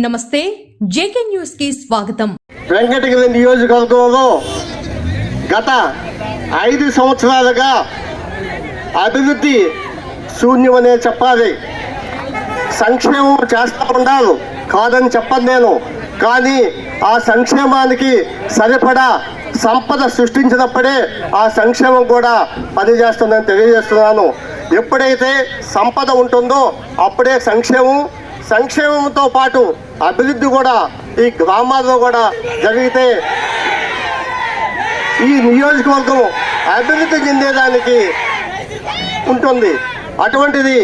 నమస్తే JK news కి స్వాగతం. వెంకటగిరి నియోజకవర్గంలో గత 5 సంవత్సరాలుగా అభివృద్ధి శూన్యమనే చెప్పాలి. సంక్షేమం చేస్తూ ఉండాలి కాదని చెప్పను నేను, కానీ ఆ సంక్షేమానికి సరిపడా సంపద సృష్టించినప్పుడే ఆ సంక్షేమం కూడా పనిచేస్తుందని తెలియజేస్తున్నాను. ఎప్పుడైతే సంపద ఉంటుందో అప్పుడే సంక్షేమంతో పాటు అభివృద్ధి కూడా ఈ గ్రామాల్లో కూడా జరిగితే ఈ నియోజకవర్గం అభివృద్ధి చెందేదానికి ఉంటుంది. అటువంటిది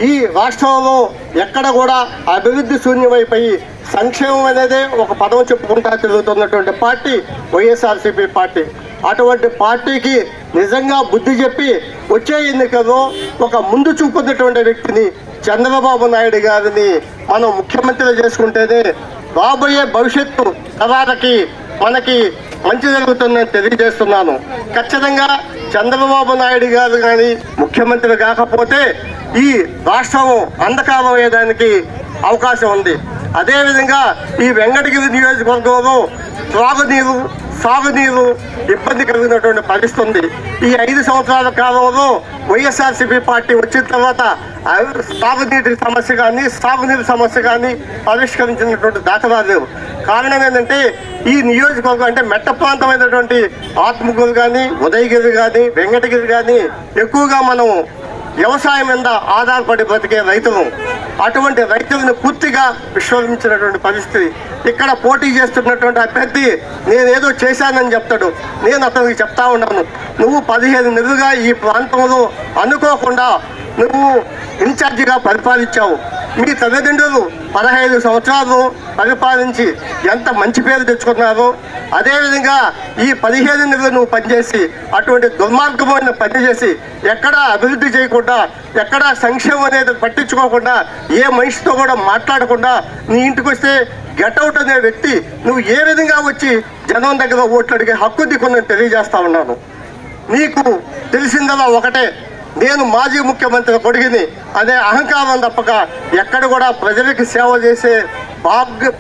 ఈ రాష్ట్రంలో ఎక్కడ కూడా అభివృద్ధి శూన్యమైపోయి సంక్షేమం అనేది ఒక పదం చెప్పుకుంటా తిరుగుతున్నటువంటి పార్టీ వైఎస్ఆర్సీపీ పార్టీ. అటువంటి పార్టీకి నిజంగా బుద్ధి చెప్పి వచ్చే ఎన్నికల్లో ఒక ముందు చూపున్నటువంటి వ్యక్తిని చంద్రబాబు నాయుడు గారిని మనం ముఖ్యమంత్రి చేసుకుంటేనే రాబోయే భవిష్యత్తు తరాలకి మనకి మంచి జరుగుతుందని తెలియజేస్తున్నాను. ఖచ్చితంగా చంద్రబాబు నాయుడు గారు కానీ ముఖ్యమంత్రి కాకపోతే ఈ రాష్ట్రం అంధకారం అయ్యేదానికి అవకాశం ఉంది. అదేవిధంగా ఈ వెంకటగిరి నియోజకవర్గంలో సాగునీరు ఇబ్బంది కలిగినటువంటి పరిస్థితి ఉంది. ఈ 5 సంవత్సరాల కాలంలో వైఎస్ఆర్సీపీ పార్టీ వచ్చిన తర్వాత సాగునీటి సమస్య కానీ పరిష్కరించినటువంటి దాఖలాలు లేవు. కారణం ఏంటంటే ఈ నియోజకవర్గం అంటే మెట్ట ప్రాంతమైనటువంటి ఆత్మకూరు కానీ ఉదయగిరి కానీ వెంకటగిరి కానీ ఎక్కువగా మనం వ్యవసాయం మీద ఆధారపడి బ్రతికే రైతులు. అటువంటి రైతులను పూర్తిగా విస్మరించినటువంటి పరిస్థితి. ఇక్కడ పోటీ చేస్తున్నటువంటి అభ్యర్థి నేనేదో చేశానని చెప్తాడు. నేను అతనికి చెప్తా ఉన్నాను, నువ్వు 15 నెలలుగా ఈ ప్రాంతంలో అనుకోకుండా నువ్వు ఇన్ఛార్జిగా పరిపాలించావు. మీ తల్లిదండ్రులు 15 సంవత్సరాలు పరిపాలించి ఎంత మంచి పేరు తెచ్చుకున్నారో అదేవిధంగా ఈ 15 నెలలు నువ్వు పనిచేసి అటువంటి దుర్మార్గమైన పనిచేసి ఎక్కడా అభివృద్ధి చేయకుండా ఎక్కడా సంక్షేమం అనేది పట్టించుకోకుండా ఏ మనిషితో కూడా మాట్లాడకుండా నీ ఇంటికి వస్తే గెట్అవుట్ అనే వ్యక్తి నువ్వు ఏ విధంగా వచ్చి జనం దగ్గర ఓట్లు అడిగే హక్కు దిక్కుని తెలియజేస్తా ఉన్నాను. నీకు తెలిసిందలా ఒకటే, నేను మాజీ ముఖ్యమంత్రి కొడుకుని అనే అహంకారం తప్పక ఎక్కడ కూడా ప్రజలకు సేవ చేసే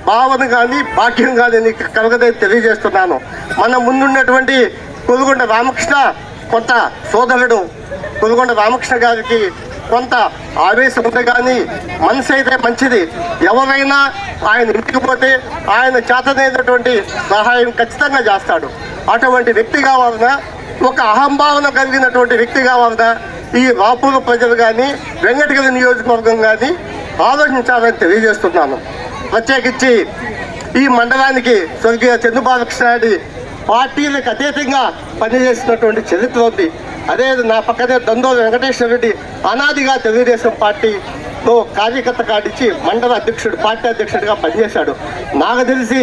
భావన కానీ భాగ్యం కానీ నీకు కలగదని తెలియజేస్తున్నాను. మన ముందున్నటువంటి కొలుగొండ రామకృష్ణ కొంత సోదరుడు, కొలుగొండ రామకృష్ణ గారికి కొంత ఆవేశం ఉంది కానీ మనసు అయితే మంచిది. ఎవరైనా ఆయన ఇంటికి పోతే ఆయన చేతనైనటువంటి సహాయం ఖచ్చితంగా చేస్తాడు. అటువంటి వ్యక్తి కావాలన్నా, ఒక అహంభావన కలిగినటువంటి వ్యక్తి కావాలన్నా ఈ రాపూరు ప్రజలు కానీ వెంకటగిరి నియోజకవర్గం కానీ ఆలోచించాలని తెలియజేస్తున్నాను. ప్రత్యేకించి ఈ మండలానికి స్వర్గీయ చెన్ను బాలకృష్ణ పార్టీలకు అతీతంగా పనిచేసినటువంటి చరిత్ర ఉంది. అదే నా పక్కనే దందోలు వెంకటేశ్వర రెడ్డి అనాదిగా తెలుగుదేశం పార్టీలో కార్యకర్త కాడిచ్చి మండల పార్టీ అధ్యక్షుడిగా పనిచేశాడు. నాకు తెలిసి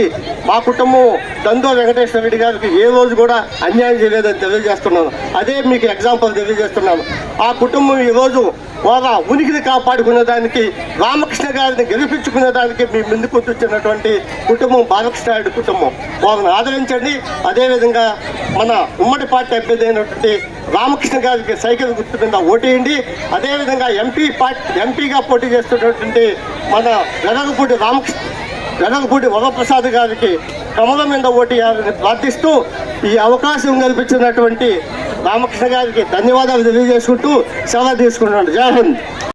మా కుటుంబం దందోలు వెంకటేశ్వర రెడ్డి గారికి ఏ రోజు కూడా అన్యాయం చేయలేదని తెలియజేస్తున్నాను. అదే మీకు ఎగ్జాంపుల్ తెలియజేస్తున్నాను. ఆ కుటుంబం ఈరోజు వాళ్ళ ఉనికిని కాపాడుకునేదానికి, రామకృష్ణ గారిని గెలిపించుకునేదానికి మీ ముందుకు వచ్చినటువంటి కుటుంబం బాలకృష్ణ కుటుంబం. వాళ్ళని ఆదరించండి. అదేవిధంగా మన ఉమ్మడి పార్టీ అభ్యర్థి అయినటువంటి రామకృష్ణ గారికి సైకిల్ గుర్తు మీద ఓటేయండి. అదేవిధంగా ఎంపీగా పోటీ చేస్తున్నటువంటి మన వెలగపూడి వరప్రసాద్ గారికి కమలం మీద ఓటేయాలని ప్రార్థిస్తూ ఈ అవకాశం కల్పించినటువంటి రామకృష్ణ గారికి ధన్యవాదాలు తెలియజేసుకుంటూ సెలవు తీసుకుంటున్నాను. జై హింద్.